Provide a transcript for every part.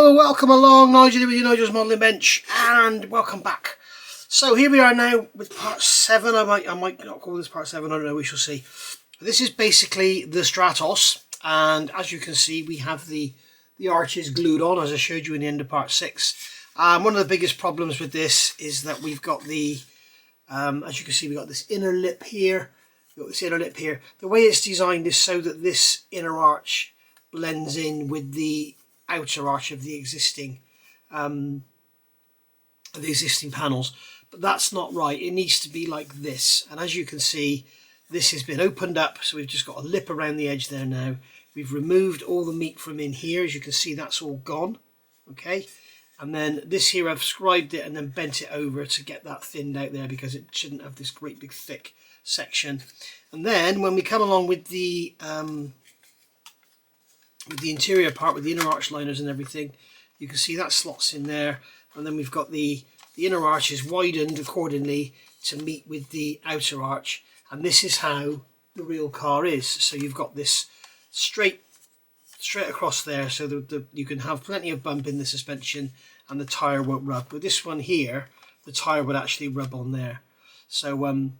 Hello, welcome along, Nigel with your Nigel's Modelling Bench, and welcome back. So here we are now with part 7. I might not call this part 7, I don't know, we shall see. This is basically the Stratos, and as you can see we have the arches glued on, as I showed you in the end of part 6. One of the biggest problems with this is that we've got the, as you can see, we've got this inner lip here, The way it's designed is so that this inner arch blends in with the outer arch of the existing panels, but that's not right. It needs to be like this, and as you can see, this has been opened up, so we've just got a lip around the edge there now. We've removed all the meat from in here, as you can see that's all gone, okay, and then this here I've scribed it and then bent it over to get that thinned out there because it shouldn't have this great big thick section. And then when we come along with the interior part, with the inner arch liners and everything, you can see that slots in there, and then we've got the inner arch is widened accordingly to meet with the outer arch, and this is how the real car is. So you've got this straight across there, so that you can have plenty of bump in the suspension and the tyre won't rub. With this one here, the tyre would actually rub on there. So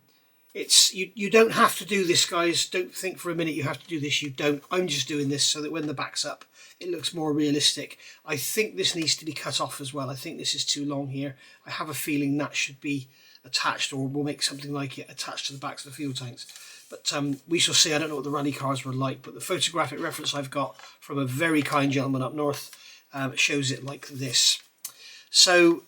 it's you don't have to do this, guys. Don't think for a minute you have to do this. You don't. I'm just doing this so that when the back's up it looks more realistic. I think this needs to be cut off as well. I think this is too long here. I have a feeling that should be attached, or we'll make something like it attached to the backs of the fuel tanks. But we shall see. I don't know what the rally cars were like, but the photographic reference I've got from a very kind gentleman up north shows it like this. So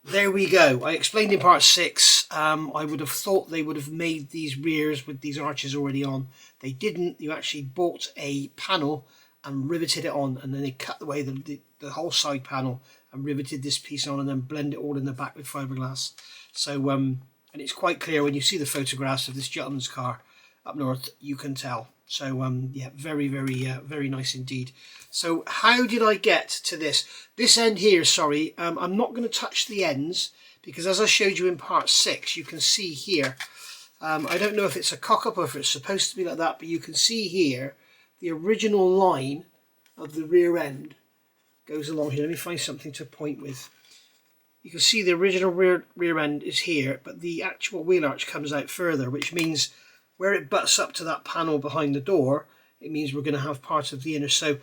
there we go. I explained in part 6, I would have thought they would have made these rears with these arches already on. They didn't. You actually bought a panel and riveted it on, and then they cut away the whole side panel and riveted this piece on, and then blend it all in the back with fiberglass. So and it's quite clear when you see the photographs of this gentleman's car up north, you can tell. So yeah, very nice indeed. So how did I get to this end here? Sorry, I'm not going to touch the ends because, as I showed you in part 6, you can see here, I don't know if it's a cock-up or if it's supposed to be like that, but you can see here the original line of the rear end goes along here. Let me find something to point with. You can see the original rear end is here, but the actual wheel arch comes out further, which means where it butts up to that panel behind the door, it means we're going to have part of the inner. So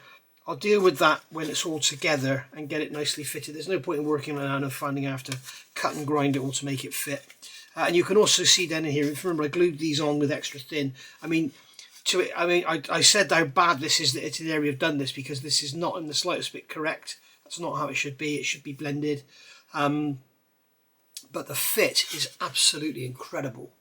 I'll deal with that when it's all together and get it nicely fitted. There's no point in working around and finding I have to cut and grind it all to make it fit. And you can also see down in here, if you remember, I glued these on with extra thin. I said how bad this is that Italeri have done this, because this is not in the slightest bit correct. That's not how it should be. It should be blended. But the fit is absolutely incredible.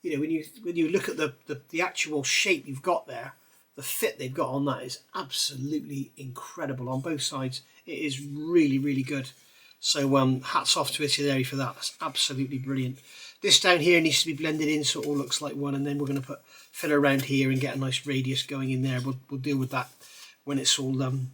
You know, when you look at the actual shape you've got there, the fit they've got on that is absolutely incredible on both sides. It is really good. So hats off to Italeri for that. That's absolutely brilliant. This down here needs to be blended in so it all looks like one, and then we're going to put filler around here and get a nice radius going in there. We'll deal with that when it's all done.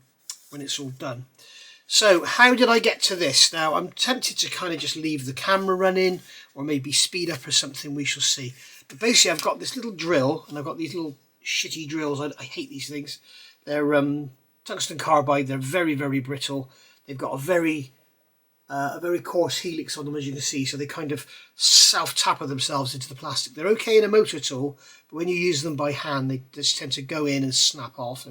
So how did I get to this? Now I'm tempted to kind of just leave the camera running, or maybe speed up or something. We shall see. But basically I've got this little drill, and I've got these little shitty drills. I hate these things. They're tungsten carbide. They're very brittle. They've got a very coarse helix on them, as you can see, so they kind of self-tapper themselves into the plastic. They're okay in a motor tool, but when you use them by hand, they just tend to go in and snap off.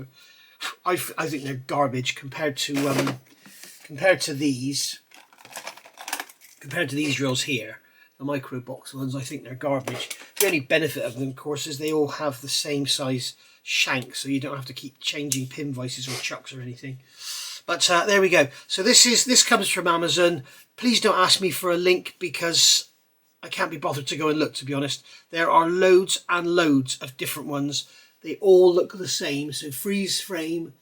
I think they're garbage compared to these drills here, the micro box ones. I think they're garbage. The only benefit of them, of course, is they all have the same size shank, so you don't have to keep changing pin vices or chucks or anything. But there we go. So this comes from Amazon. Please don't ask me for a link because I can't be bothered to go and look, to be honest. There are loads and loads of different ones. They all look the same. So freeze frame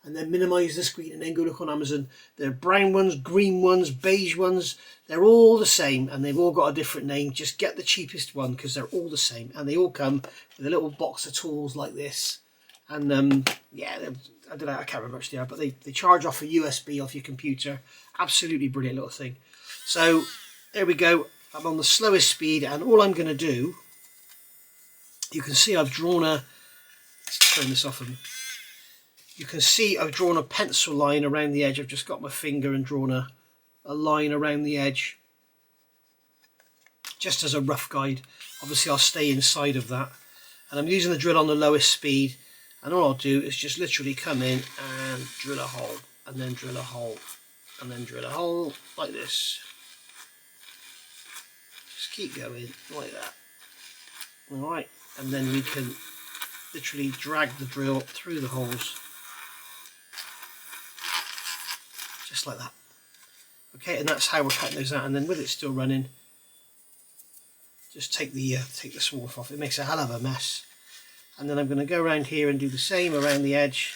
and then minimize the screen and then go look on Amazon. There are brown ones, green ones, beige ones. They're all the same and they've all got a different name. Just get the cheapest one because they're all the same. And they all come with a little box of tools like this. And yeah, I don't know, I can't remember much they are, but they charge off a USB off your computer. Absolutely brilliant little thing. So there we go. I'm on the slowest speed, and all I'm going to do, you can see I've drawn let's turn this off. You can see I've drawn a pencil line around the edge. I've just got my finger and drawn a line around the edge, just as a rough guide. Obviously I'll stay inside of that, and I'm using the drill on the lowest speed, and all I'll do is just literally come in and drill a hole, and then drill a hole, and then drill a hole like this. Just keep going like that. Alright, and then we can literally drag the drill through the holes just like that. Okay, and that's how we're cutting those out. And then with it still running, just take the swarf off. It makes a hell of a mess. And then I'm going to go around here and do the same around the edge.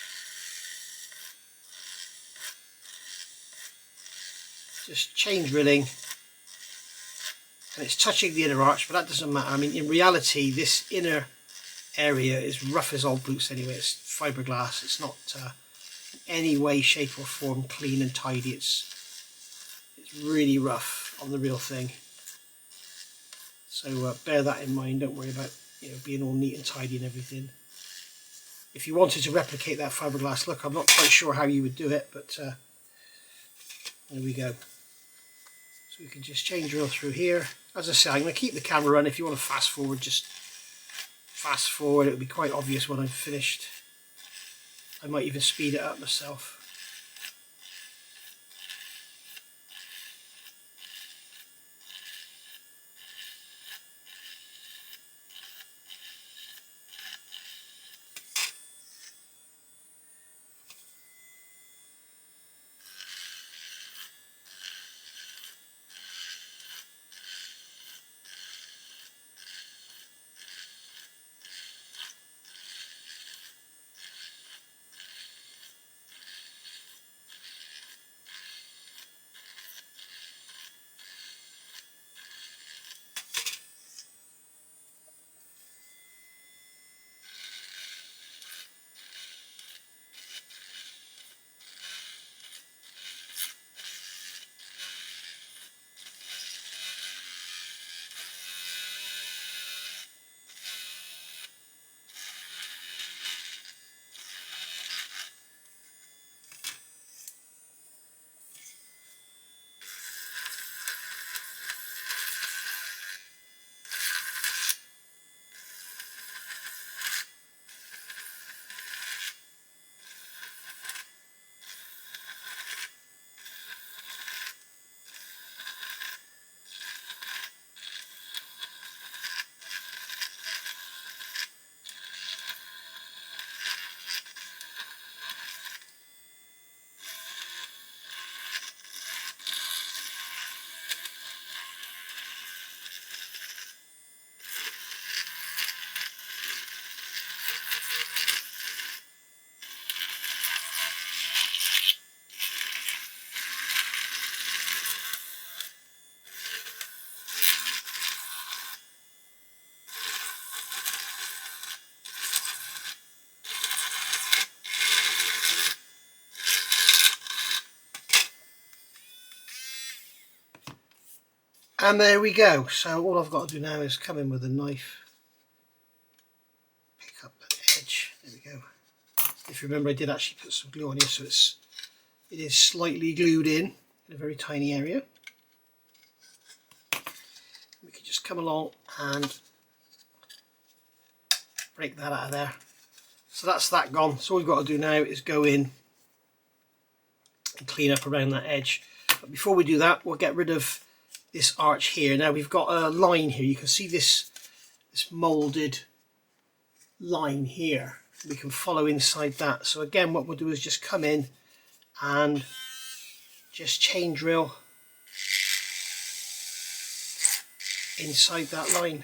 Just chain drilling, and it's touching the inner arch, but that doesn't matter. I mean, in reality, this inner area is rough as old boots anyway. It's fiberglass. It's not in any way, shape or form clean and tidy. It's really rough on the real thing. So bear that in mind. Don't worry about being all neat and tidy and everything. If you wanted to replicate that fiberglass look, I'm not quite sure how you would do it, but there we go. So we can just chain drill through here. As I say, I'm going to keep the camera running. If you want to fast forward, just fast forward. It'll be quite obvious when I'm finished. I might even speed it up myself. And there we go. So all I've got to do now is come in with a knife, pick up that edge. There we go. If you remember, I did actually put some glue on here, so it is slightly glued in a very tiny area. We can just come along and break that out of there. So that's that gone. So all we've got to do now is go in and clean up around that edge. But before we do that, we'll get rid of this arch here. Now we've got a line here. You can see this moulded line here. We can follow inside that. So again, what we'll do is just come in and just chain drill inside that line.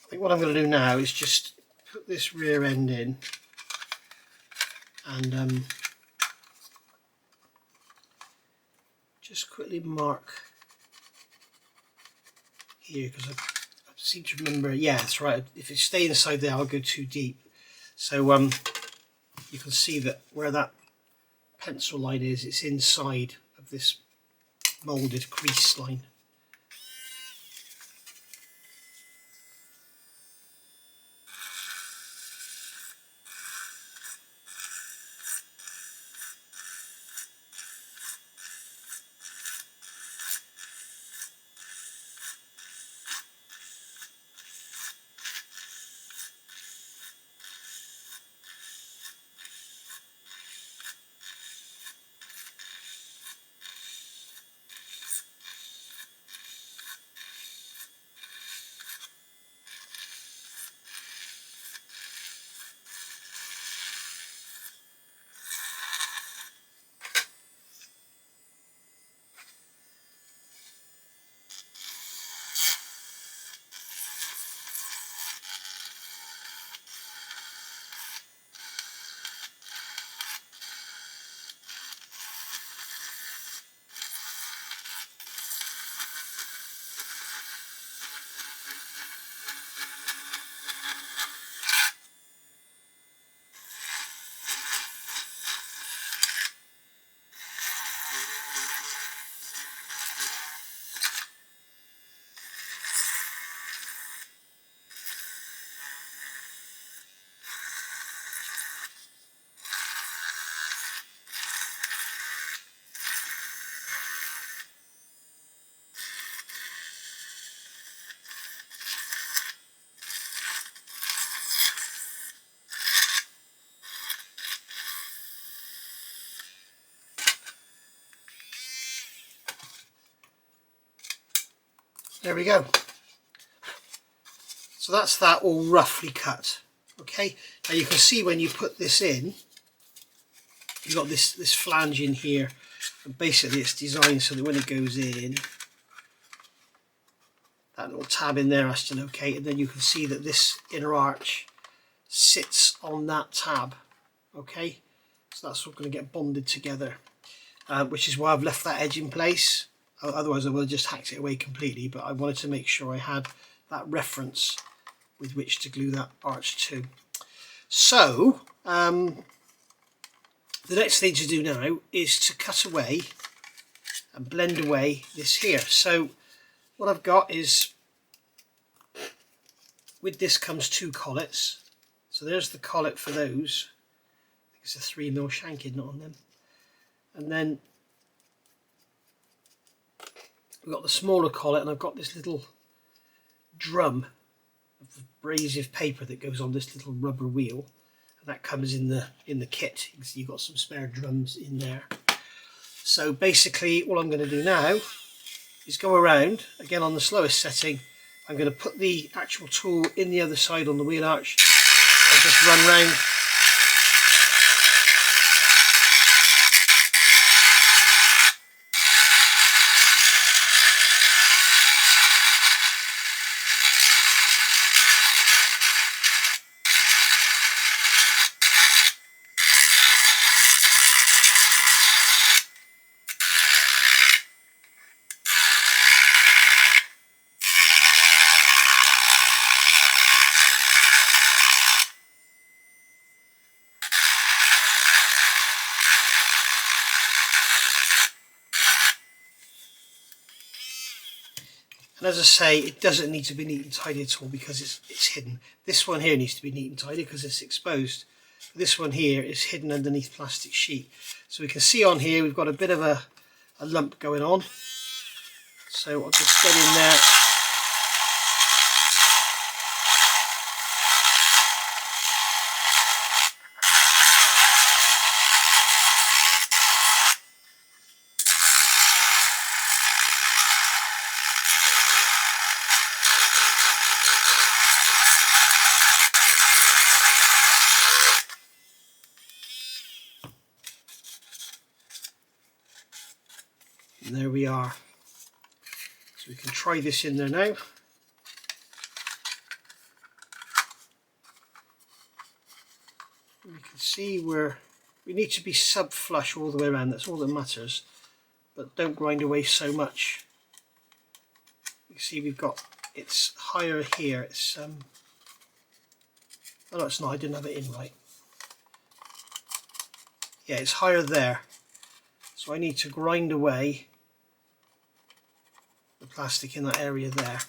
I think what I'm going to do now is just put this rear end in and just quickly mark here, because I seem to remember, yeah, that's right, if it stay inside there I'll go too deep. So you can see that where that pencil line is, it's inside of this moulded crease line. There we go. So that's that all roughly cut. Okay, now you can see when you put this in, you've got this flange in here, and basically it's designed so that when it goes in, that little tab in there has to locate, and then you can see that this inner arch sits on that tab. Okay, so that's all going to get bonded together, which is why I've left that edge in place. Otherwise I would have just hacked it away completely, but I wanted to make sure I had that reference with which to glue that arch to. So the next thing to do now is to cut away and blend away this here. So what I've got is, with this comes two collets. So there's the collet for those. I think it's a 3mm shanking knot on them. And then we've got the smaller collet, and I've got this little drum of abrasive paper that goes on this little rubber wheel, and that comes in the kit. You can see you've got some spare drums in there. So basically all I'm going to do now is go around again on the slowest setting. I'm going to put the actual tool in the other side on the wheel arch and just run round. And as I say, it doesn't need to be neat and tidy at all because it's hidden. This one here needs to be neat and tidy because it's exposed. This one here is hidden underneath plastic sheet. So we can see on here we've got a bit of a lump going on. So I'll just get in there. And there we are. So we can try this in there now. You can see where we need to be sub-flush all the way around, that's all that matters, but don't grind away so much. You can see we've got, it's higher here, it's, oh no it's not, I didn't have it in right. Yeah, it's higher there, so I need to grind away the plastic in that area there.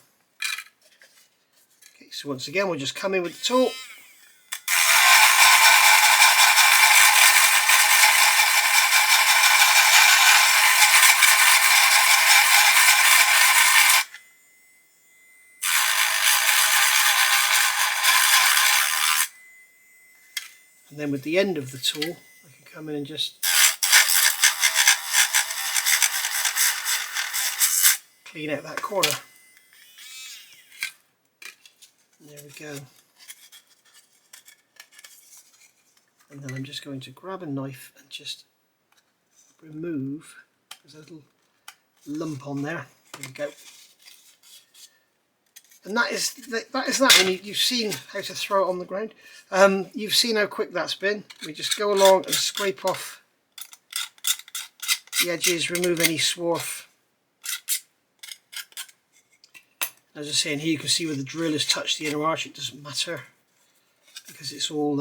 Okay, so once again we'll just come in with the tool. And then with the end of the tool, I can come in and just clean out that corner. And there we go. And then I'm just going to grab a knife and just remove, there's a little lump on there. There we go. And that is that. And you've seen how to throw it on the ground. You've seen how quick that's been. We just go along and scrape off the edges, remove any swarf. As I say, in here you can see where the drill has touched the inner arch. It doesn't matter because it's all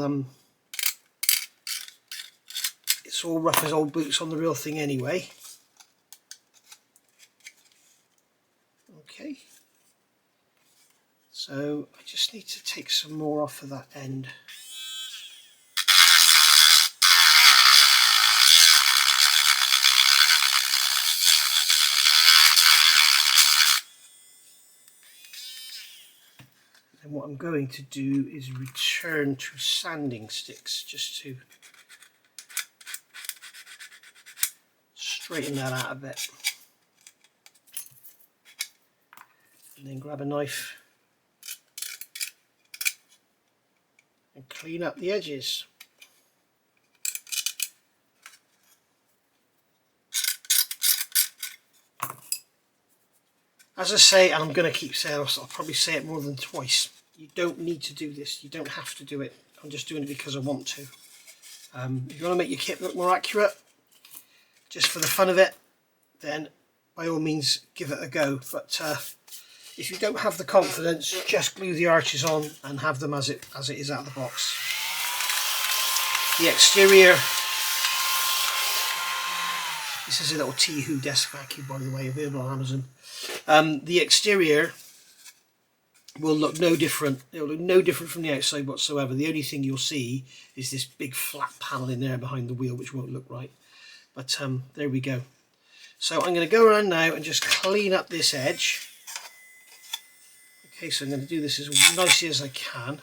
rough as old boots on the real thing anyway. Okay. So I just need to take some more off of that end. And what I'm going to do is return to sanding sticks just to straighten that out a bit. And then grab a knife and clean up the edges. As I say, and I'm going to keep saying, I'll probably say it more than twice, you don't need to do this, you don't have to do it. I'm just doing it because I want to. If you want to make your kit look more accurate, just for the fun of it, then by all means give it a go. But if you don't have the confidence, just glue the arches on and have them as it is out of the box. The exterior, this is a little T-Hoo desk vacuum, by the way, available on Amazon. The exterior will look no different. It will look no different from the outside whatsoever. The only thing you'll see is this big flat panel in there behind the wheel, which won't look right. But there we go. So I'm going to go around now and just clean up this edge. Okay, so I'm going to do this as nicely as I can.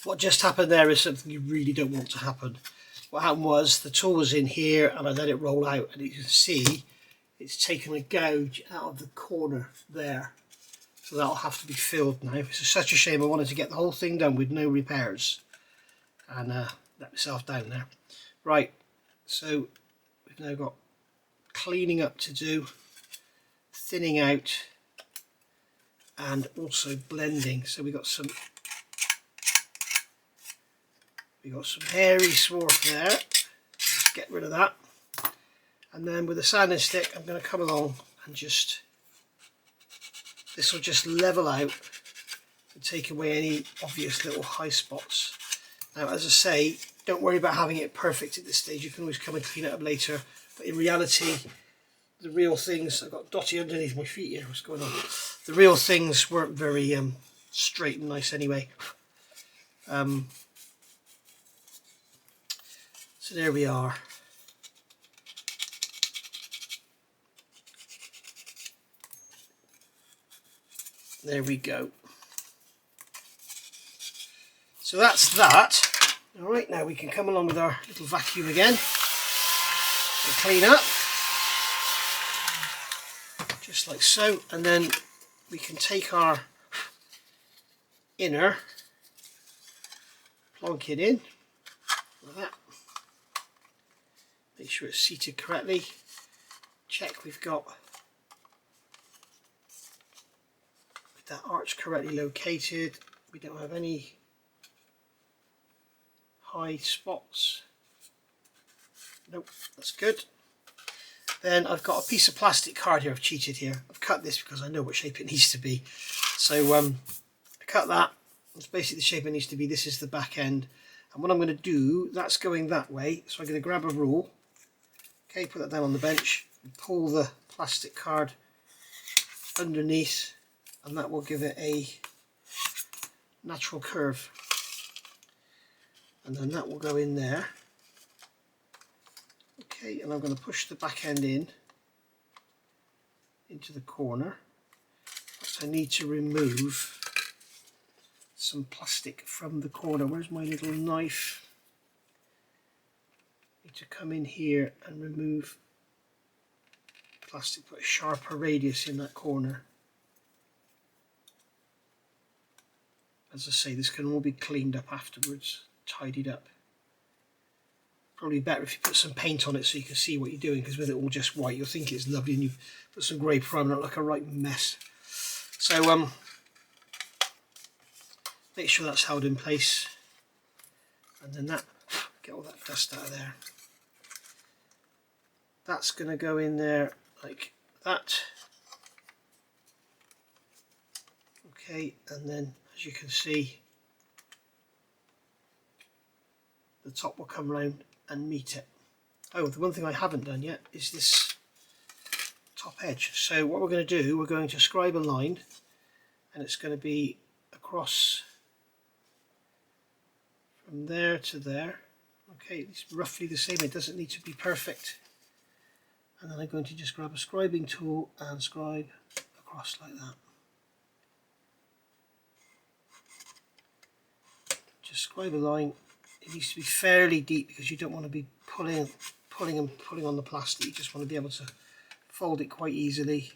What just happened there is something you really don't want to happen. What happened was the tool was in here and I let it roll out, and you can see it's taken a gouge out of the corner there. So that'll have to be filled now. It's such a shame. I wanted to get the whole thing done with no repairs. And let myself down there. Right, so we've now got cleaning up to do, thinning out, and also blending. So we got some hairy swarf there. Just get rid of that. And then with the sanding stick, I'm going to come along and just, this will just level out and take away any obvious little high spots. Now, as I say, don't worry about having it perfect at this stage. You can always come and clean it up later. But in reality, the real things, I've got dotty underneath my feet here. What's going on? The real things weren't very straight and nice anyway. So there we are. There we go. So that's that. All right, now we can come along with our little vacuum again and clean up, just like so. And then we can take our inner, plonk it in like that. Make sure it's seated correctly. Check we've got that arch correctly located. We don't have any high spots. Nope, that's good. Then I've got a piece of plastic card here. I've cheated here. I've cut this because I know what shape it needs to be. So I cut that. That's basically the shape it needs to be. This is the back end. And what I'm going to do, that's going that way. So I'm going to grab a rule. Okay, put that down on the bench. And pull the plastic card underneath. And that will give it a natural curve. And then that will go in there. Okay, and I'm going to push the back end in into the corner. So I need to remove some plastic from the corner. Where's my little knife? I need to come in here and remove plastic, put a sharper radius in that corner. As I say, this can all be cleaned up afterwards, tidied up. Probably better if you put some paint on it so you can see what you're doing, because with it all just white you'll think it's lovely, and you put some grey primer on it like a right mess. So make sure that's held in place, and then that, get all that dust out of there. That's going to go in there like that. Okay, and then as you can see, the top will come round and meet it. Oh, the one thing I haven't done yet is this top edge. So what we're going to do, we're going to scribe a line, and it's going to be across from there to there. Okay, it's roughly the same. It doesn't need to be perfect. And then I'm going to just grab a scribing tool and scribe across like that. Just scribe a line. It needs to be fairly deep because you don't want to be pulling on the plastic. You just want to be able to fold it quite easily.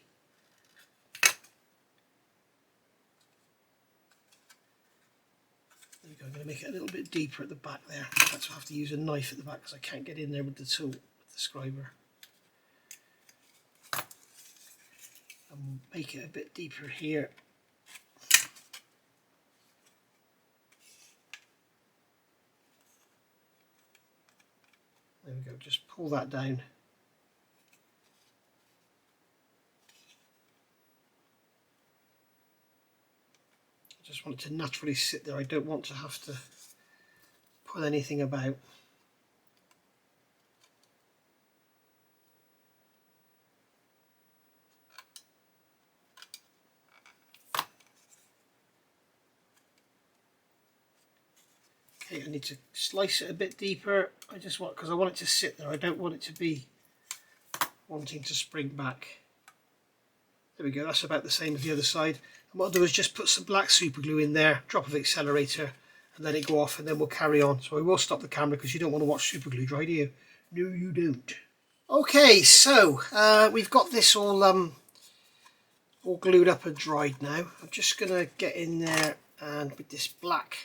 There we go. I'm going to make it a little bit deeper at the back there. That's why I have to use a knife at the back because I can't get in there with the tool, with the scriber. And make it a bit deeper here. There we go, just pull that down. I just want it to naturally sit there. I don't want to have to pull anything about. Okay, I need to slice it a bit deeper. I just want, because I want it to sit there. I don't want it to be wanting to spring back. There we go, that's about the same as the other side. And what I'll do is just put some black super glue in there, drop of accelerator, and let it go off, and then we'll carry on. So I will stop the camera because you don't want to watch super glue dry, do you? No, you don't. Okay, so we've got this all glued up and dried now. I'm just going to get in there and with this black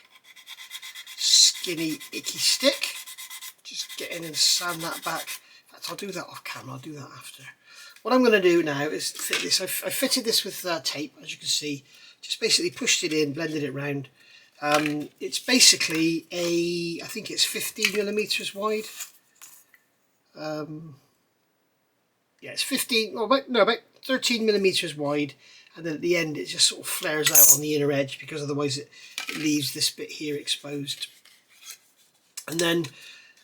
skinny icky stick, just get in and sand that back. In fact, I'll do that off camera, I'll do that after. What I'm going to do now is fit this. I fitted this with tape, as you can see. Just basically pushed it in, blended it round. It's basically I think it's 15 millimeters wide. Yeah, it's 15, well, about 13 millimeters wide, and then at the end it just sort of flares out on the inner edge, because otherwise it leaves this bit here exposed. And then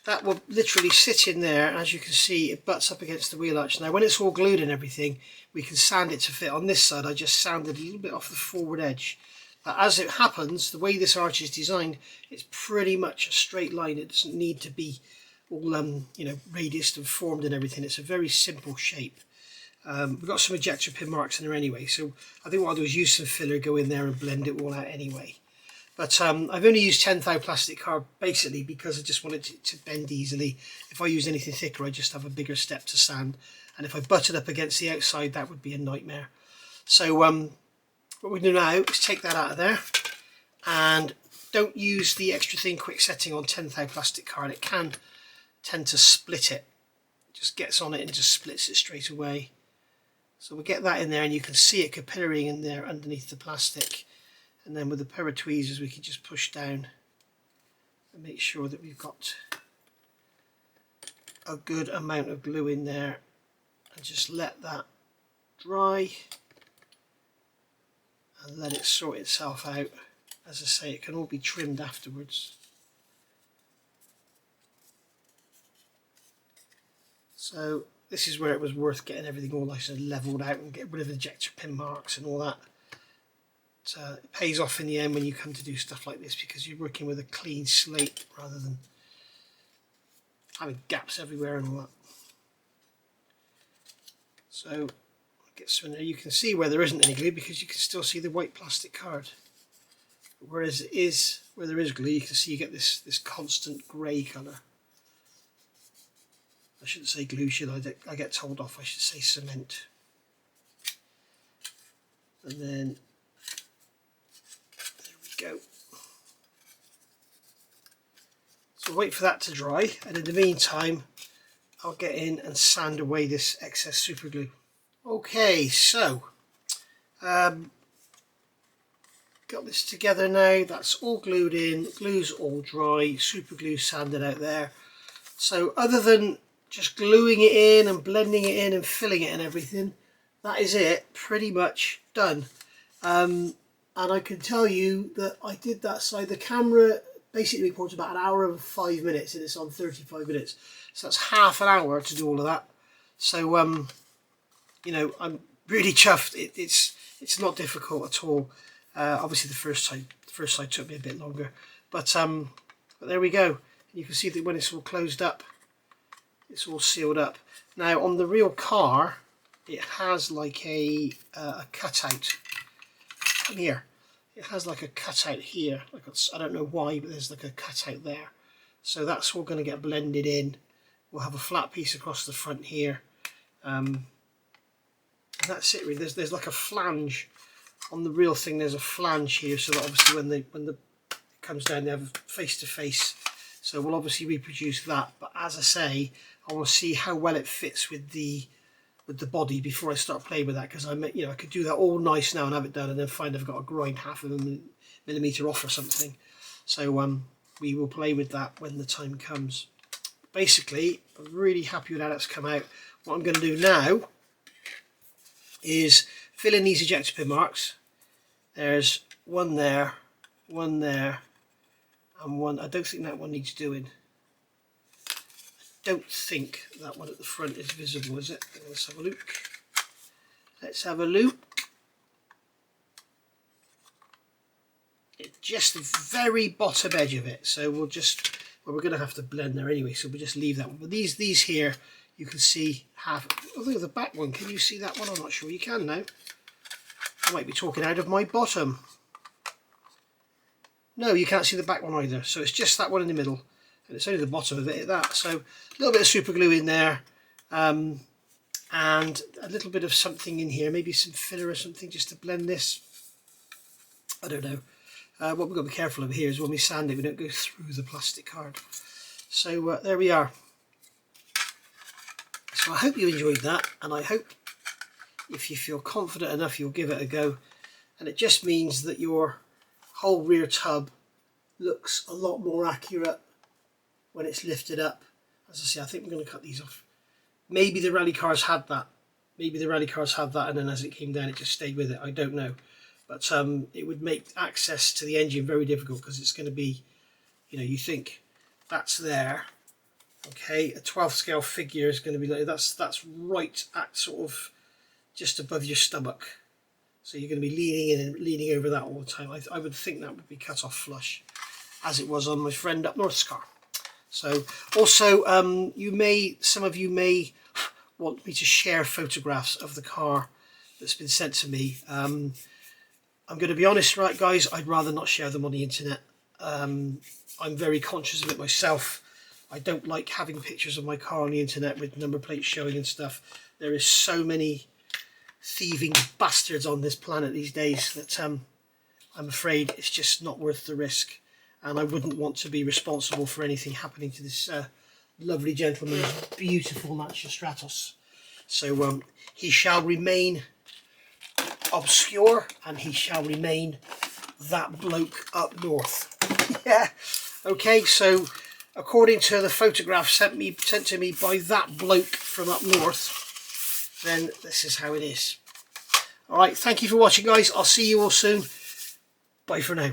that will literally sit in there. As you can see, it butts up against the wheel arch. Now when it's all glued and everything, we can sand it to fit. On this side I just sanded a little bit off the forward edge. But as it happens, the way this arch is designed, it's pretty much a straight line. It doesn't need to be all you know, radiused and formed and everything. It's a very simple shape. We've got some ejector pin marks in there anyway, so I think what I'll do is use some filler, go in there and blend it all out anyway. But I've only used 10 thou plastic card basically because I just wanted it to bend easily. If I use anything thicker, I just have a bigger step to sand, and if I butt it up against the outside, that would be a nightmare. So what we do now is take that out of there, and don't use the extra thin quick setting on 10 thou plastic card. It can tend to split it. It just gets on it and just splits it straight away. So we'll get that in there, and you can see it capillarying in there underneath the plastic. And then with a pair of tweezers we can just push down and make sure that we've got a good amount of glue in there, and just let that dry and let it sort itself out. As I say, it can all be trimmed afterwards. So this is where it was worth getting everything all nice and levelled out and get rid of the ejector pin marks and all that. It pays off in the end when you come to do stuff like this, because you're working with a clean slate rather than having gaps everywhere and all that. So get some in there. You can see where there isn't any glue because you can still see the white plastic card. Whereas it is where there is glue, you can see you get this constant grey colour. I shouldn't say glue, should I? I get told off. I should say cement. And then there we go. So wait for that to dry, and in the meantime I'll get in and sand away this excess super glue. Okay, so got this together now. That's all glued in, glue's all dry, super glue sanded out there. So other than just gluing it in and blending it in and filling it and everything, that is it, pretty much done. And I can tell you that I did that side. The camera basically records about an hour and 5 minutes, and it's on 35 minutes. So that's half an hour to do all of that. So you know, I'm really chuffed. It's not difficult at all. Obviously the first side took me a bit longer, but there we go. You can see that when it's all closed up, it's all sealed up. Now on the real car, it has like a cutout. Come here. It has like a cutout here. Like I don't know why, but there's like a cutout there. So that's all going to get blended in. We'll have a flat piece across the front here. And that's it really. There's like a flange on the real thing. There's a flange here, so that obviously when it comes down, they have face to face. So we'll obviously reproduce that. But as I say, I want to see how well it fits with the body before I start playing with that, because I could do that all nice now and have it done, and then find I've got to grind half of a millimetre off or something. So we will play with that when the time comes. Basically, I'm really happy with how that's come out. What I'm going to do now is fill in these ejector pin marks. There's one there, and one. I don't think that one needs doing. I don't think that one at the front is visible, is it? Let's have a look. Let's have a look. It's just the very bottom edge of it, so we're going to have to blend there anyway, so we'll just leave that one. But these here, you can see half. Oh, look at the back one. Can you see that one? I'm not sure you can now. I might be talking out of my bottom. No, you can't see the back one either. So it's just that one in the middle. And it's only the bottom of it at that. So a little bit of super glue in there. And a little bit of something in here. Maybe some filler or something just to blend this. I don't know. What we've got to be careful of here is when we sand it, we don't go through the plastic card. So there we are. So I hope you enjoyed that, and I hope if you feel confident enough you'll give it a go. And it just means that your whole rear tub looks a lot more accurate when it's lifted up. As I say, I think we're going to cut these off. Maybe the rally cars had that. Maybe the rally cars had that, and then as it came down it just stayed with it. I don't know. But it would make access to the engine very difficult, because it's going to be, you know, you think that's there. Okay, a 12th scale figure is going to be like that's right at sort of just above your stomach, so you're going to be leaning in and leaning over that all the time. I would think that would be cut off flush, as it was on my friend up north's car. So also some of you may want me to share photographs of the car that's been sent to me. I'm going to be honest, right guys, I'd rather not share them on the internet. I'm very conscious of it myself. I don't like having pictures of my car on the internet with number plates showing and stuff. There is so many thieving bastards on this planet these days that I'm afraid it's just not worth the risk. And I wouldn't want to be responsible for anything happening to this lovely gentleman's beautiful Lancia Stratos. So he shall remain obscure, and he shall remain that bloke up north. Yeah. Okay, so according to the photograph sent to me by that bloke from up north, then this is how it is. Alright, thank you for watching guys. I'll see you all soon. Bye for now.